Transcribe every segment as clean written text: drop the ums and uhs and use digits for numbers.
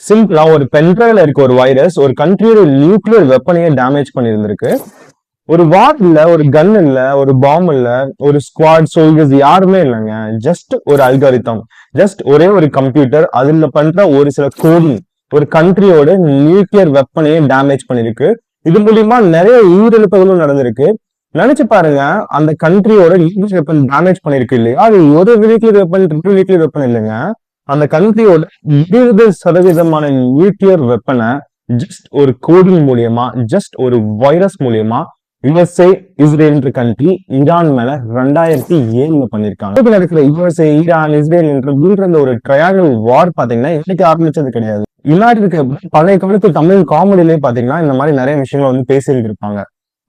சிம்பிளா ஒரு பென்ட்ரைவ்ல இருக்க ஒரு வைரஸ் ஒரு கண்ட்ரியோட நியூக்ளியர் வெப்பனையே டேமேஜ் பண்ணியிருந்திருக்கு. ஒரு வார் இல்ல, ஒரு கன் இல்ல, ஒரு பாம் இல்ல, ஒரு ஸ்குவாட் சோல்ஜர்ஸ் யாருமே இல்லைங்க. ஜஸ்ட் ஒரு அல்காரிதம், ஜஸ்ட் ஒரே ஒரு கம்ப்யூட்டர், அதுல பண்ற ஒரு சில கோடிங் ஒரு கண்ட்ரியோட நியூக்ளியர் வெப்பனையே டேமேஜ் பண்ணிருக்கு. இது மூலியமா நிறைய உயிரிழப்புகளும் நடந்திருக்கு. நினைச்சு பாருங்க, அந்த கண்ட்ரியோட நியூக்ளியர் வெப்பன் டேமேஜ் பண்ணிருக்கு இல்லையா, அது ஒரு நியூக்ளியர் வெப்பன், ரெண்டு நியூக்ளியர் வெப்பன் இல்லைங்க. அந்த கண்ட்ரியோட 20% நியூக்ளியர் வெப்பனை ஜஸ்ட் ஒரு கோடிங் மூலியமா, ஜஸ்ட் ஒரு வைரஸ் மூலியமா யுஎஸ்ஏ இஸ்ரேல் கண்ட்ரி ஈரான் மேல 2007 பண்ணிருக்காங்க. நடக்கிற யுஎஸ்ஏ ஈரான் இஸ்ரேல் என்ற ஒரு ட்ரையாங்கிள் வார் பாத்தீங்கன்னா இன்னைக்கு ஆரம்பிச்சது கிடையாது. இல்லாட்டி இருக்க பழைய காலத்து தமிழ் காமெடியிலே பாத்தீங்கன்னா இந்த மாதிரி நிறைய விஷயங்கள் வந்து பேசிட்டு இருப்பாங்க.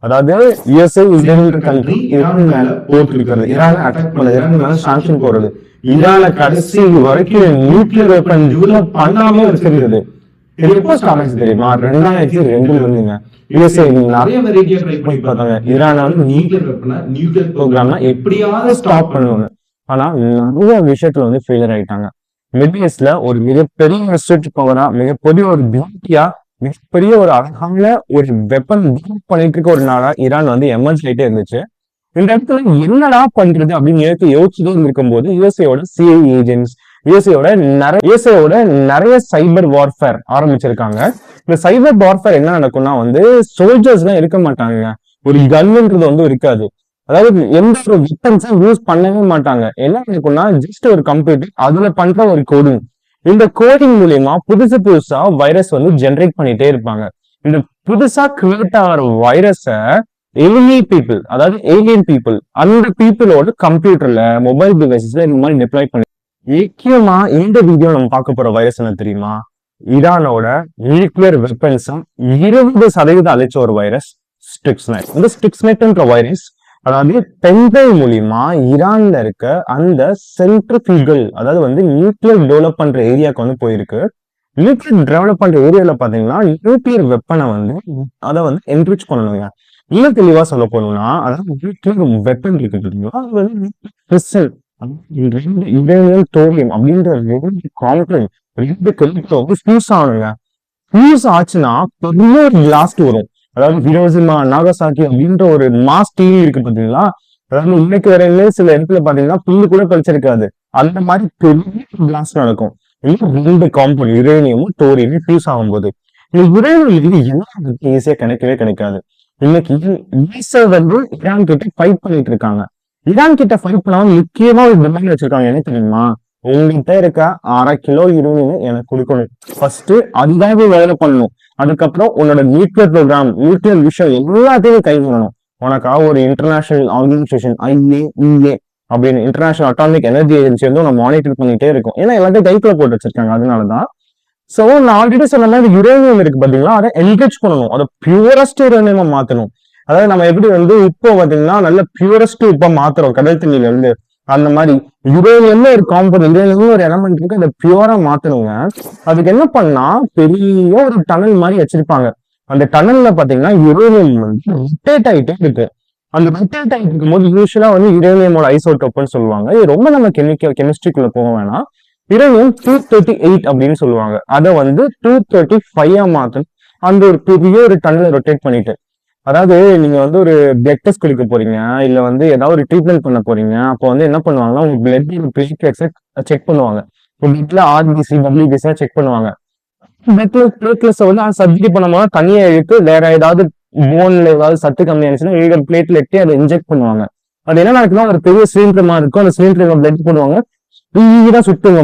அதாவது யுஎஸ்ஏ இஸ்ரேல் கண்ட்ரி ஈரான் மேல போட்டிருக்கிறது, ஈரானை அட்டாக் பண்ணது, ஈரான் மேல சாங்ஷன் போடுறது, ஈரானை கடைசி வரைக்கும் நியூக்ளியர் வெப்பன் டெவலப் பண்ணாம வச்சிருக்கிறது. இது எப்போ ஸ்டார்ட் ஆச்சு தெரியுமா? 2002 இருந்துங்க. யுஎஸ்ஏ நிறைய வெரைட்டியா ட்ரை பண்ணி பார்த்தாங்க. ஈரான் வந்து நியூக்ளியர் ப்ரோக்ராம்னா எப்படியாவது ஸ்டாப் பண்ணுவாங்க. ஆனா நிறைய விஷயத்துல வந்து ஃபெயிலியர் ஆயிட்டாங்க. மிட்வேஸ்ல ஒரு மிகப்பெரிய ரிசர்ச் பவரா, மிகப்பெரிய ஒரு பியூட்டியா, மிகப்பெரிய ஒரு அழகான ஒரு வெப்பன் பண்ணிட்டு இருக்க ஒரு நாடா ஈரான் வந்து எமர்ஜ் ஆயிட்டே இருந்துச்சு. இந்த இடத்துல என்னடா பண்றது அப்படின்னு யோசிச்சுட்டு இருக்கும்போது யுஎஸ்ஏயோட சிஐ ஏஜென்ட்ஸ், யுஎஸ்ஏவோட நிறைய சைபர் வார்ஃபேர் ஆரம்பிச்சிருக்காங்க. இந்த சைபர் வார்ஃபேர் என்ன நடக்கும்னா வந்து சோல்ஜர்ஸ் எல்லாம் இருக்க மாட்டாங்க, ஒரு கன்ன்றது வந்து இருக்காது. அதாவது எந்த ஒரு வெப்பன்ஸும் யூஸ் பண்ணவே மாட்டாங்க. என்ன நடக்கும்னா ஜஸ்ட் ஒரு கம்ப்யூட்டர், அதுல பண்ற ஒரு கோடிங், இந்த கோடிங் மூலியமா புதுசா வைரஸ் வந்து ஜென்ரேட் பண்ணிட்டே இருப்பாங்க. இந்த புதுசா கிரியேட் ஆகிற வைரஸை பீப்புள், அதாவது ஏலியன் பீப்புள், அந்த பீப்புளோட கம்ப்யூட்டர்ல, மொபைல் டிவைசஸ்ல இந்த மாதிரி டிப்ளாய் பண்ணி. முக்கியமா இந்த வீடியோ நம்ம பார்க்க போற வைரஸ் என்ன தெரியுமா? ஈரானோட நியூக்ளியர் வெப்பன்ஸ் 20% அழிச்ச ஒரு வைரஸ் ஸ்டிக்ஸ்நெட். இந்த ஸ்டிக்ஸ்நெட்ன்ற வைரஸ் அதாவது பென்ட்ரைவ் மூலியமா ஈரான்ல இருக்க அந்த சென்ட்ரிஃபியூகல், அதாவது வந்து நியூக்ளியர் டெவலப் பண்ற ஏரியாவுக்கு வந்து போயிருக்கு. நியூக்ளியர் டெவலப் பண்ற ஏரியால பாத்தீங்கன்னா நியூக்ளியர் வெப்பனை வந்து அதை வந்து என்ரிச் பண்ணணுங்க. இன்னும் தெளிவா சொல்ல போனோம்னா, அதாவது நியூக்ளியர் வெப்பன் இருக்கு, அது வந்து தோல்வியம் அப்படின்ற ரெண்டு காம்பனன்ட், ரெண்டு கெமிக்கல் வந்து ஃபியூஸ் ஆகணுங்க. ஃபியூஸ் ஆச்சுன்னா பெரிய ஒரு பிளாஸ்ட் வரும். அதாவது ஹிரோஷிமா நாகசாக்கி அப்படின்ற ஒரு மாஸ் டிவி இருக்கு பாத்தீங்களா, அதாவது இன்னைக்கு வரையிலே சில இடத்துல பாத்தீங்கன்னா புல்லு கூட பறிச்சிருக்காது, அந்த மாதிரி பெரிய பிளாஸ்ட் நடக்கும். ரெண்டு காம்பவுண்ட் யுரேனியமும் டோரியமும் ஃபியூஸ் ஆகும்போது இந்த யுரேனியம் என்ன ஈஸியா கிடைக்காது. இன்னைக்கு வந்து ஈரான் கிட்ட ஃபைட் பண்ணிட்டு இருக்காங்க. ஈரான் கிட்ட ஃபைட் பண்ணாம முக்கியமா ஒரு டிமாண்ட் வச்சிருக்காங்க. என்ன தெரியுமா? உங்ககிட்ட இருக்க 1/2 கிலோ யுரேனியம் எனக்கு கொடுக்கணும். ஃபர்ஸ்ட் அதுதான் வேலை பண்ணணும். அதுக்கப்புறம் உன்னோட நியூக்ளியர் ப்ரோக்ராம், நியூக்ளியர் விஷயம் எல்லாத்தையும் கை பண்ணணும். உனக்காக ஒரு இன்டர்நேஷனல் ஆர்கனைசேஷன் IAEA அப்படின்னு இன்டர்நேஷனல் அட்டாமிக் எனர்ஜி ஏஜென்சி வந்து நம்ம மானிட்டர் பண்ணிட்டே இருக்கும். ஏன்னா எல்லாத்தையும் கைக்குள்ள போட்டு வச்சிருக்காங்க. அதனாலதான் சோ நான் ஆல்ரெடி சொன்ன மாதிரி யுரேனியம் இருக்கு பாத்தீங்களா, அதை என்ரிச் பண்ணணும், அதை பியூரஸ்ட் யுரேனியமா மாத்தணும். அதாவது நம்ம எப்படி வந்து உப்பை பாத்தீங்கன்னா நல்ல பியூரஸ்ட் உப்பா மாத்துறோம் கடல் தண்ணியில இருந்து, அந்த மாதிரி யுரேனியம்ல ஒரு காம்பவுண்ட், யுரேனியம் ஒரு எலமெண்ட் இருக்கு, அதை பியூரா மாத்தணுங்க. அதுக்கு என்ன பண்ணா பெரிய ஒரு டனல் மாதிரி வச்சிருப்பாங்க. அந்த டனல்ல பாத்தீங்கன்னா யுரேனியம் வந்து ரொட்டேட் ஆகிட்டே இருக்கு. அந்த ரொட்டேட் ஆகிட்டு இருக்கும் போது யூஸ்வலா வந்து யுரேனியமோட ஐசோடோப்னு சொல்லுவாங்க. இது ரொம்ப நம்ம கெமிஸ்ட்ரிக்குள்ள போக வேணாம். யுரேனியம் 238 அப்படின்னு சொல்லுவாங்க. அதை வந்து 235 மாத்தணும். அந்த ஒரு பெரிய ஒரு டன்ல ரொட்டேட் பண்ணிட்டு, அதாவது நீங்க வந்து ஒரு பிளட் டெஸ்ட் கொடுக்க போறீங்க, இல்ல வந்து ஏதாவது ஒரு ட்ரீட்மெண்ட் பண்ண போறீங்க, அப்போ வந்து என்ன பண்ணுவாங்கன்னா உங்க பிளட் பிளேட்லெட்ஸை செக் பண்ணுவாங்க. பிளட்ல RBC WBC செக் பண்ணுவாங்க. பிளேட்லெட்ஸ் வந்து சர்ஜரி பண்ணும்போது தனியா இழுத்து வேற ஏதாவது போன்ல ஏதாவது சத்து கம்மியாச்சுன்னா பிளேட்லெட்டே அதை இன்ஜெக்ட் பண்ணுவாங்க. அது என்ன நடக்குன்னா ஒரு பெரிய சிலிண்டர் மாதிரி இருக்கும், அந்த சிலிண்டர் பிளட் பண்ணுவாங்க, ஸ்பீடா சுத்துங்க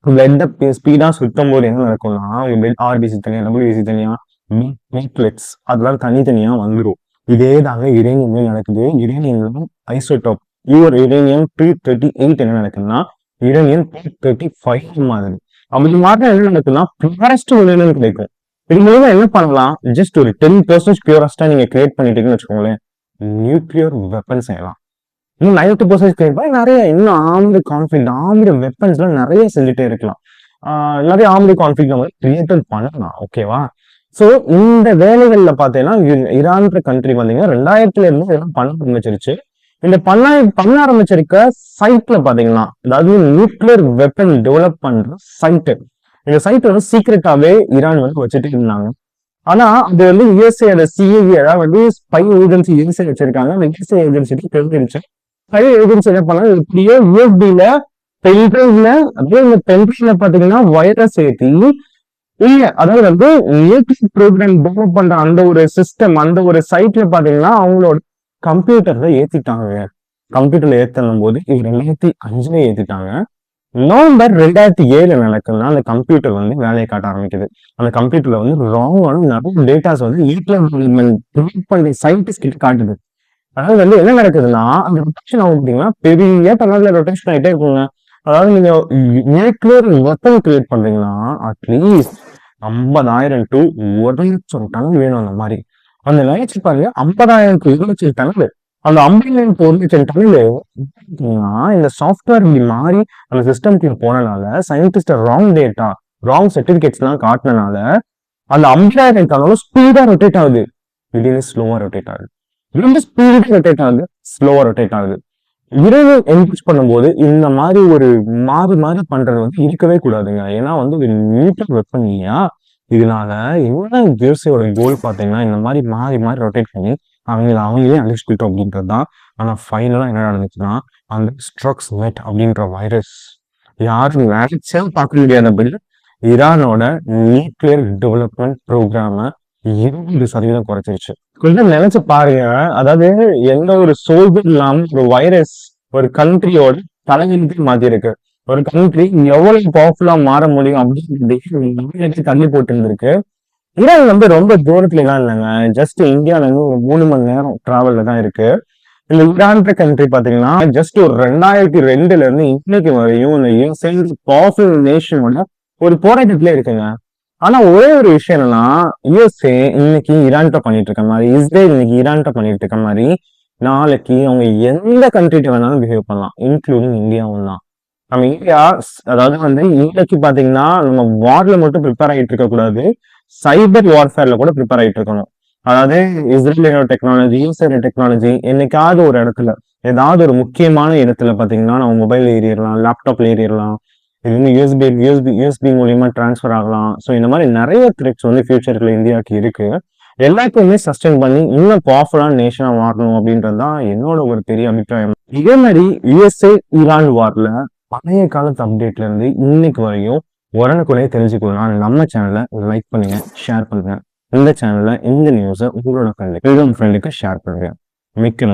பிளட் ஸ்பீடா சுத்தும் போது என்ன நடக்கும்னா உங்க RBC தனியா, WBC தனியா, பிளேட்லெட்ஸ் அதெல்லாம் தனித்தனியா வந்துடும். இதே தாங்க யுரேனியம் நடக்குது. யுரேனியம் ஐசோடோப் யுரேனியம் 238 என்ன நடக்குதுன்னா யுரேனியம் 235 மாதிரி. அப்படி மாற்றம் என்ன நடக்குதுன்னா பியூரஸ்ட் யுரேனியம் கிடைக்கும். இது மூலமா என்ன பண்ணலாம்? ஜஸ்ட் ஒரு 10% பியூரஸ்டா நீங்க கிரியேட் பண்ணிட்டீங்கன்னு வச்சுக்கோங்களேன், நியூக்ளியர் வெப்பன் செய்யலாம். இன்னும் 90% கிரியேட் பண்ணி நிறைய இன்னும் ஆர்ம்டு கான்ஃபிளிக்ட், ஆர்ம்டு வெப்பன்ஸ் எல்லாம் நிறைய செஞ்சுட்டே இருக்கலாம். நிறைய ஆர்ம்டு கான்ஃபிளிக்ட் நம்ம கிரியேட் பண்ணலாம். ஓகேவா? சோ இந்த வேலைகள்ல பாத்தீங்கன்னா ஈரான்ற கண்ட்ரி பாத்தீங்கன்னா 2000 இருந்து இதெல்லாம் பண்ண ஆரம்பிச்சிருச்சு. இந்த பண்ண ஆரம்பிச்சிருக்க சைட்ல பாத்தீங்கன்னா, அதாவது நியூக்ளியர் வெப்பன் டெவலப் பண்ற சைட் இந்த சைட் வந்து சீக்கிரட்டாவே ஈரான் வந்து வச்சுட்டு இருந்தாங்க. ஆனா அது வந்து யுஎஸ்ஏ சிஐஏ, அதாவது வந்து ஸ்பை ஏஜென்சி யுஎஸ்ஏ வச்சிருக்காங்க. அந்த யுஎஸ்ஏ ஏஜென்சிக்கு தெரிஞ்சிருச்சு. ஸ்பை ஏஜென்சி என்ன பண்ணாங்க, இப்படியே யூஎஸ்பில பென்ட்ரைவ்ல, அப்படியே இந்த பென்ட்ரைவ்ல பாத்தீங்கன்னா வைரஸ் ஏத்தி இல்ல, அதாவது வந்து நேட்டிவ் ப்ரோக்ராம் டெவலப் பண்ற அந்த ஒரு சிஸ்டம், அந்த ஒரு சைட்ல பாத்தீங்கன்னா அவங்களோட கம்ப்யூட்டர்ல ஏத்திட்டாங்க. கம்ப்யூட்டர்ல ஏத்தணும் போது இது 2005 ஏத்திட்டாங்க. நவம்பர் 2007 நடக்குதுன்னா அந்த கம்ப்யூட்டர் வந்து வேலையை காட்ட ஆரம்பிக்குது. அந்த கம்ப்யூட்டர்ல வந்து ராங்கான நிறைய டேட்டாஸ் வந்து பண்ணி சயின்டிஸ்ட் கிட்ட காட்டுது. அதாவது வந்து என்ன நடக்குதுன்னா, அந்த ரொட்டேஷன் ஆகும் பார்த்தீங்கன்னா, பெரிய டனல்ல ரொட்டேஷன் ஆகிட்டே இருக்குங்க. அதாவது நீங்க நியூக்ளியர் வெப்பன் கிரியேட் பண்றீங்கன்னா அட்லீஸ்ட் 50,000 டு 1,00,000 டனல் வேணும். அந்த மாதிரி அந்த நினைச்சு பாருங்க, 50,000 டு 1,00,000 டனல். அந்த 50,000 டு 1,00,000 டனல் இந்த சாஃப்ட்வேர் இப்படி மாறி அந்த சிஸ்டம்குள்ள போனனால, scientist wrong data, wrong certificates எல்லாம் காட்டினால அந்த 50,000 டனலும் ஸ்பீடா ரொட்டேட் ஆகுது. திடீர்னு ஸ்லோவா ரொட்டேட் ஆகுது. ரொம்ப ஸ்பீடா ரொட்டேட் ஆகுது, ஸ்லோவா ரொட்டேட் ஆகுது. இரவு என்கேஜ் பண்ணும்போது இந்த மாதிரி ஒரு மாறி மாறி பண்றது வந்து இருக்கவே கூடாதுங்க. ஏன்னா வந்து ஒரு நியூக்ளியர் வெப்பன் இல்லையா? இதனால என்ன யுஎஸ்ஏயோட கோல் பார்த்தீங்கன்னா, இந்த மாதிரி மாறி மாறி ரொட்டேட் பண்ணி அவங்களே அழிச்சுக்கிட்டோம் அப்படின்றது தான். ஆனா ஃபைனலா என்ன நடந்துச்சுன்னா, அந்த ஸ்ட்ரக்ஸ்நெட் அப்படின்ற வைரஸ் யாரும் நினைச்சே பார்க்க முடியாதபடி ஈரானோட நியூக்ளியர் டெவலப்மெண்ட் ப்ரோக்ராம 20% குறைச்சிருச்சு. கொஞ்சம் நினைச்சு பாருங்க. அதாவது எந்த ஒரு சோல்ஜர் இல்லாம ஒரு வைரஸ் ஒரு கண்ட்ரியோட தலைவிதிக்கு மாத்தி இருக்கு. ஒரு கண்ட்ரி எவ்வளவு பவர்ஃபுல்லா மாற முடியும் அப்படின்னு தள்ளி போட்டு இருந்திருக்கு. ஈரான் வந்து ரொம்ப தூரத்துல எல்லாம் இல்லைங்க. ஜஸ்ட் இந்தியால இருந்து ஒரு 3 மணி நேரம் டிராவல்ல தான் இருக்கு. இந்த ஈரான்ற கண்ட்ரி பாத்தீங்கன்னா ஜஸ்ட் ஒரு 2002 இருந்து இன்னைக்கு வரையும் இந்த யுஎஸ்ஏ பவர்ஃபுல் நேஷனோட ஒரு போராட்டத்திலே இருக்குங்க. ஆனா ஒரே ஒரு விஷயம் என்னன்னா, யுஎஸ்ஏ இன்னைக்கு ஈரான்கிட்ட பண்ணிட்டு இருக்க மாதிரி, இஸ்ரேல் இன்னைக்கு ஈரான்கிட்ட பண்ணிட்டு இருக்க மாதிரி, நாளைக்கு அவங்க எந்த கண்ட்ரிட்ட வேணாலும் பிஹேவ் பண்ணலாம், இன்க்ளூடிங் இந்தியாவும் தான். நம்ம இந்தியா அதாவது வந்து இன்னைக்கு பாத்தீங்கன்னா நம்ம வார்ல மட்டும் ப்ரிப்பேர் ஆகிட்டு இருக்க கூடாது, சைபர் வார்ஃபேர்ல கூட ப்ரிப்பேர் ஆகிட்டு இருக்கணும். அதாவது இஸ்ரேலியோட டெக்னாலஜி, யூஎஸ்ஏ டெக்னாலஜி என்னைக்காவது ஒரு இடத்துல, ஏதாவது ஒரு முக்கியமான இடத்துல பாத்தீங்கன்னா நம்ம மொபைல் ஏறிடலாம், லேப்டாப்ல ஏறிடலாம். இது வந்து யூஎஸ்பி மூலியமா டிரான்ஸ்ஃபர் ஆகலாம். ஸோ இந்த மாதிரி நிறைய த்ரெட்ஸ் வந்து ஃபியூச்சர்ல இந்தியாவுக்கு இருக்கு. எல்லாத்தையுமே சஸ்டெயின் பண்ணி இன்னும் பவர்ஃபுல்லான நேஷனா மாறணும் அப்படின்றது தான் என்னோட ஒரு பெரிய அபிப்பிராயம். இதே மாதிரி யுஎஸ்ஏ ஈரான் வார்ல பழைய காலத்து அப்டேட்ல இருந்து இன்னைக்கு வரையும் உடனுக்குள்ளே தெரிஞ்சுக்கலாம். நம்ம சேனலை லைக் பண்ணுங்க, ஷேர் பண்ணுங்க. இந்த சேனல்ல இந்த நியூஸை உங்களோட ஃப்ரெண்டுக்கு ஷேர் பண்ணுங்க. மிக்க